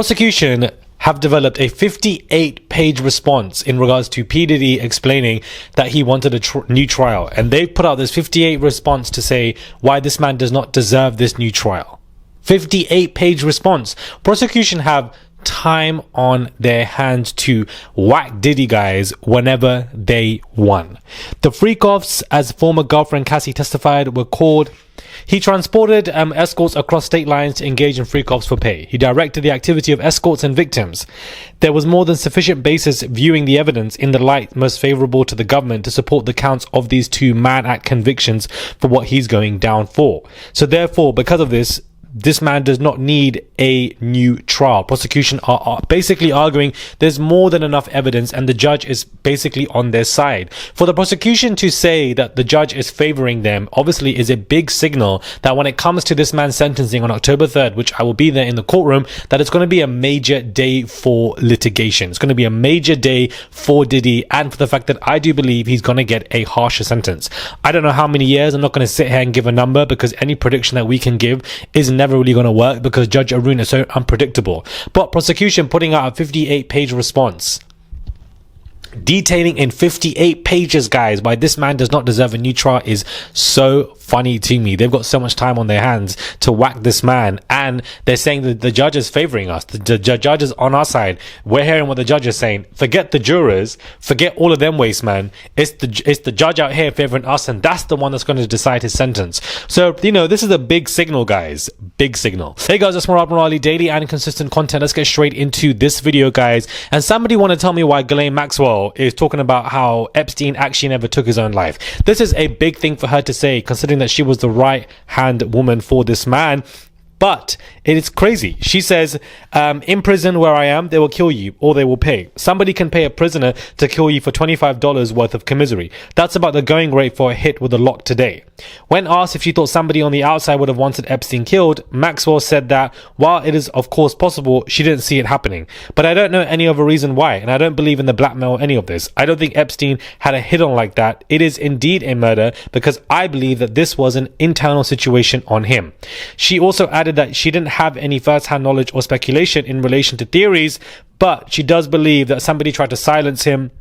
Prosecution have developed a 58-page response in regards to P. Diddy explaining that he wanted a new trial. And they've put out this 58 response to say why this man does not deserve this new trial. 58-page response. Prosecution have time on their hands to whack Diddy, guys, whenever they want. The freak-offs, as former girlfriend Cassie testified, were called. He transported escorts across state lines to engage in freak-offs for pay. He directed the activity of escorts and victims. There was more than sufficient basis viewing the evidence in the light most favorable to the government to support the counts of these two Mann Act convictions for what he's going down for. So therefore, because of this man does not need a new trial. Prosecution are basically arguing there's more than enough evidence and the judge is basically on their side. For the prosecution to say that the judge is favoring them obviously is a big signal that when it comes to this man's sentencing on October 3rd, which I will be there in the courtroom, that it's going to be a major day for litigation. It's going to be a major day for Diddy and for the fact that I do believe he's going to get a harsher sentence. I don't know how many years. I'm not going to sit here and give a number because any prediction that we can give is never really going to work because Judge Arun is so unpredictable. But prosecution putting out a 58-page response detailing in 58 pages, guys, why this man does not deserve a new trial is so funny to me. They've got so much time on their hands to whack this man, and they're saying that the judge is favoring us. The judge is on our side. We're hearing what the judge is saying. Forget the jurors, forget all of them waste, man. It's the judge out here favoring us, and that's the one that's going to decide his sentence. So, you know, this is a big signal, guys. Big signal. Hey guys, it's Morale Morale, daily and consistent content. Let's get straight into this video, guys. And somebody want to tell me why Ghislaine Maxwell is talking about how Epstein actually never took his own life. This is a big thing for her to say, considering that she was the right hand woman for this man. But it is crazy. She says, in prison where I am, they will kill you or they will pay. Somebody can pay a prisoner to kill you for $25 worth of commissary. That's about the going rate for a hit with a lock today. When asked if she thought somebody on the outside would have wanted Epstein killed, Maxwell said that while it is of course possible, she didn't see it happening. But I don't know any other reason why, and I don't believe in the blackmail or any of this. I don't think Epstein had a hit on like that. It is indeed a murder because I believe that this was an internal situation on him. She also added that she didn't have any first-hand knowledge or speculation in relation to theories, but she does believe that somebody tried to silence him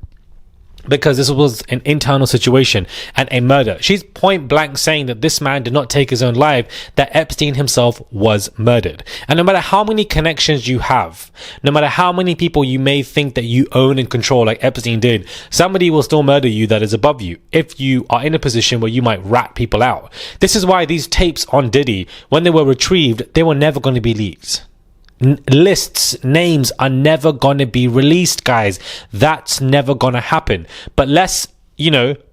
because this was an internal situation and a murder. She's point blank saying that this man did not take his own life, that Epstein himself was murdered. And no matter how many connections you have, no matter how many people you may think that you own and control like Epstein did, somebody will still murder you that is above you if you are in a position where you might rat people out. This is why these tapes on Diddy, when they were retrieved, they were never going to be leaked. Lists, names are never gonna be released, guys. That's never gonna happen. But let's,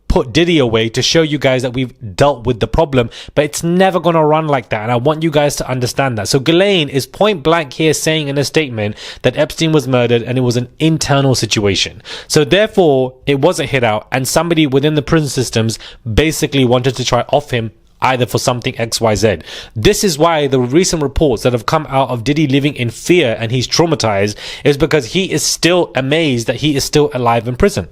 put Diddy away to show you guys that we've dealt with the problem, but it's never gonna run like that, and I want you guys to understand that. So Ghislaine is point blank here saying in a statement that Epstein was murdered and it was an internal situation. So therefore, it was a hit out, and somebody within the prison systems basically wanted to try off him either for something XYZ. This is why the recent reports that have come out of Diddy living in fear and he's traumatized is because he is still amazed that he is still alive in prison.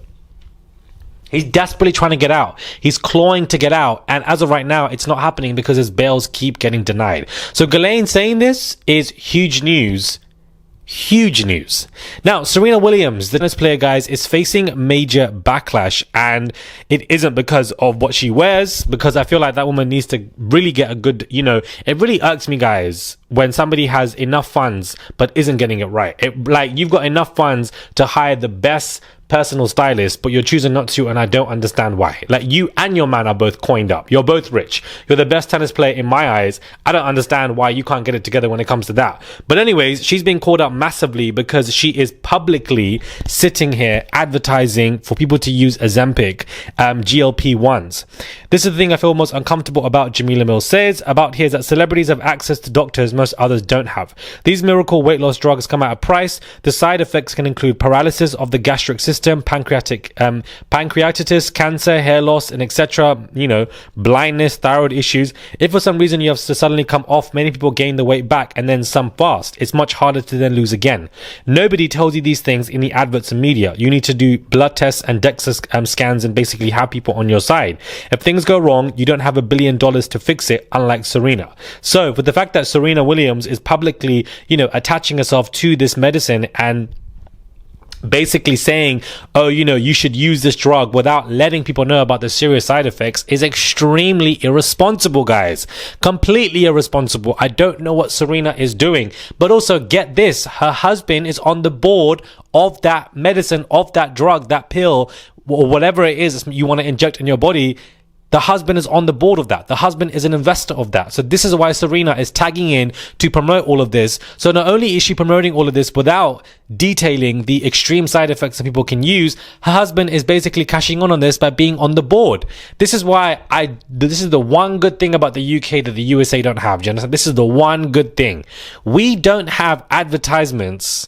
He's desperately trying to get out. He's clawing to get out. And as of right now, it's not happening because his bails keep getting denied. So Ghislaine saying this is huge news. Huge news. Now, Serena Williams, the tennis player, guys, is facing major backlash, and it isn't because of what she wears, because I feel like that woman needs to really get a good, it really irks me, guys, when somebody has enough funds but isn't getting it right. You've got enough funds to hire the best personal stylist, but you're choosing not to, and I don't understand why. Like, you and your man are both coined up. You're both rich. You're the best tennis player in my eyes. I don't understand why you can't get it together when it comes to that. But anyways, she's been called out massively because she is publicly sitting here advertising for people to use Ozempic, GLP-1s. This is the thing I feel most uncomfortable about. Jamila Mills says about here is that celebrities have access to doctors most others don't have. These miracle weight loss drugs come at a price. The side effects can include paralysis of the gastric system, system, pancreatitis, cancer, hair loss, and etc. Blindness, thyroid issues. If for some reason you have to suddenly come off, many people gain the weight back and then some fast. It's much harder to then lose again. Nobody tells you these things in the adverts and media. You need to do blood tests and DEXA scans and basically have people on your side. If things go wrong, you don't have $1 billion to fix it, unlike Serena. So with the fact that Serena Williams is publicly, attaching herself to this medicine and basically saying, oh, you should use this drug without letting people know about the serious side effects is extremely irresponsible, guys. Completely irresponsible. I don't know what Serena is doing. But also get this, her husband is on the board of that medicine, of that drug, that pill, or whatever it is you want to inject in your body. The husband is on the board of that. The husband is an investor of that. So this is why Serena is tagging in to promote all of this. So not only is she promoting all of this without detailing the extreme side effects that people can use, her husband is basically cashing on this by being on the board. This is why this is the one good thing about the UK that the USA don't have. Do you understand? This is the one good thing. We don't have advertisements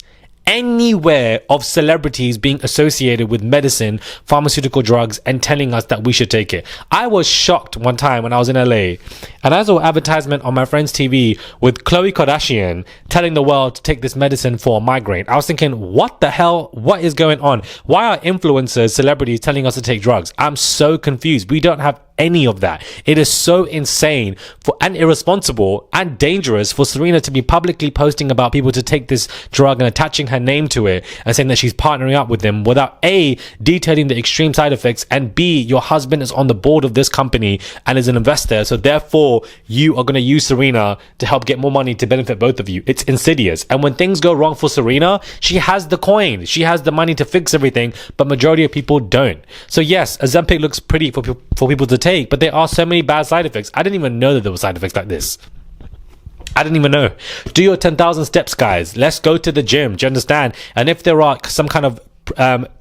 anywhere of celebrities being associated with medicine, pharmaceutical drugs, and telling us that we should take it. I was shocked one time when I was in LA and I saw an advertisement on my friend's TV with Khloe Kardashian telling the world to take this medicine for a migraine. I was thinking, what the hell? What is going on? Why are influencers, celebrities telling us to take drugs? I'm so confused. We don't have any of that. It is so insane and irresponsible and dangerous for Serena to be publicly posting about people to take this drug and attaching her name to it and saying that she's partnering up with them without A, detailing the extreme side effects, and B, your husband is on the board of this company and is an investor, so therefore you are going to use Serena to help get more money to benefit both of you. It's insidious. And when things go wrong for Serena, she has the coin, she has the money to fix everything, but majority of people don't. So yes, Ozempic looks pretty for people to take, but there are so many bad side effects. I didn't even know that there were side effects like this. I didn't even know. Do your 10,000 steps, guys. Let's go to the gym. Do you understand? And if there are some kind of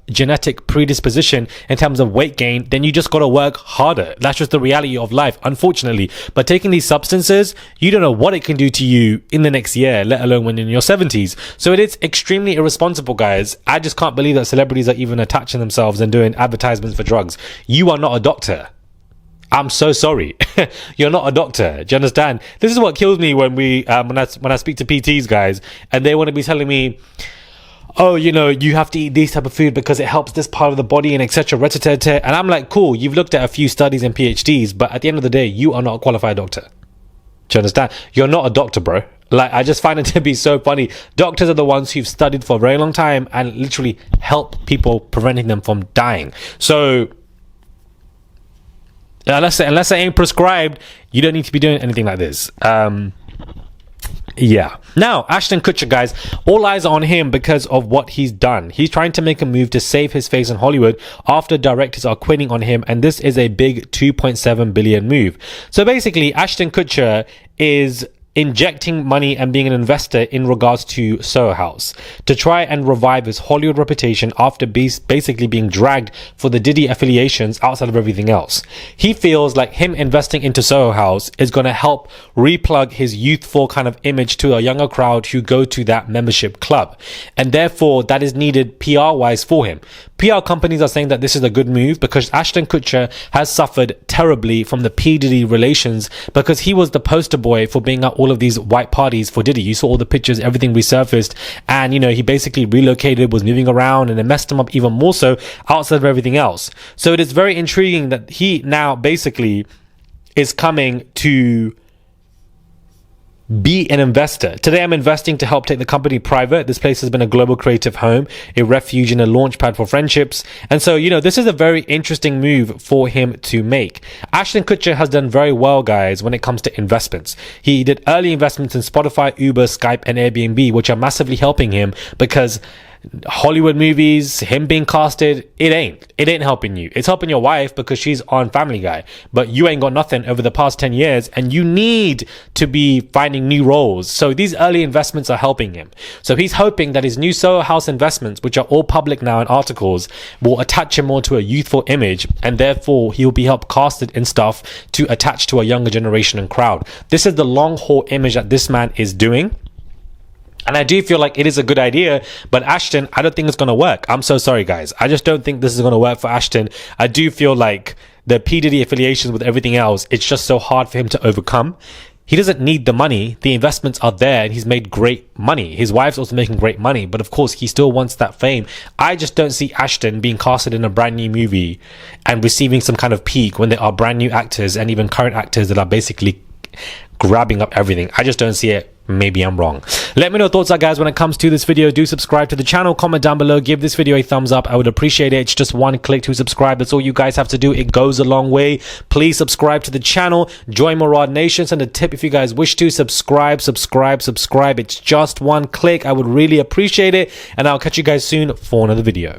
genetic predisposition in terms of weight gain, then you just got to work harder. That's just the reality of life, unfortunately. But taking these substances, you don't know what it can do to you in the next year, let alone when in your 70s. So it is extremely irresponsible, guys. I just can't believe that celebrities are even attaching themselves and doing advertisements for drugs. You are not a doctor. I'm so sorry. You're not a doctor. Do you understand? This is what kills me when when I speak to PTs, guys, and they want to be telling me, oh, you have to eat this type of food because it helps this part of the body and etc. And I'm like, cool, you've looked at a few studies and PhDs, but at the end of the day, you are not a qualified doctor. Do you understand? You're not a doctor, bro. Like, I just find it to be so funny. Doctors are the ones who've studied for a very long time and literally help people, preventing them from dying. So unless it ain't prescribed, you don't need to be doing anything like this. Yeah. Now, Ashton Kutcher, guys, all eyes are on him because of what he's done. He's trying to make a move to save his face in Hollywood after directors are quitting on him, and this is a big $2.7 billion move. So basically, Ashton Kutcher is injecting money and being an investor in regards to Soho House to try and revive his Hollywood reputation after basically being dragged for the Diddy affiliations outside of everything else. He feels like him investing into Soho House is going to help replug his youthful kind of image to a younger crowd who go to that membership club, and therefore that is needed PR wise for him. PR companies are saying that this is a good move because Ashton Kutcher has suffered terribly from the P. Diddy relations because he was the poster boy for being at all of these white parties for Diddy. You saw all the pictures, everything resurfaced, and he basically relocated, was moving around, and it messed him up even more so outside of everything else. So it is very intriguing that he now basically is coming to be an investor. Today I'm investing to help take the company private. This place has been a global creative home, a refuge and a launch pad for friendships. And so, this is a very interesting move for him to make. Ashton Kutcher has done very well, guys, when it comes to investments. He did early investments in Spotify, Uber, Skype, and Airbnb, which are massively helping him because Hollywood movies, him being casted, it ain't helping you. It's helping your wife because she's on Family Guy, but you ain't got nothing over the past 10 years and you need to be finding new roles. So these early investments are helping him. So he's hoping that his new Soho House investments, which are all public now in articles, will attach him more to a youthful image, and therefore he'll be helped casted in stuff to attach to a younger generation and crowd. This is the long haul image that this man is doing. And I do feel like it is a good idea, but Ashton, I don't think it's going to work. I'm so sorry, guys. I just don't think this is going to work for Ashton. I do feel like the P. Diddy affiliations with everything else, it's just so hard for him to overcome. He doesn't need the money. The investments are there and he's made great money. His wife's also making great money, but of course he still wants that fame. I just don't see Ashton being casted in a brand new movie and receiving some kind of peak when there are brand new actors and even current actors that are basically grabbing up everything. I just don't see it. Maybe I'm wrong. Let me know your thoughts are, guys, when it comes to this video. Do subscribe to the channel, comment down below, give this video a thumbs up. I would appreciate it. It's just one click to subscribe. That's all you guys have to do. It goes a long way. Please subscribe to the channel, join Murad Nations, and a tip, if you guys wish to, subscribe. It's just one click. I would really appreciate it, and I'll catch you guys soon for another video.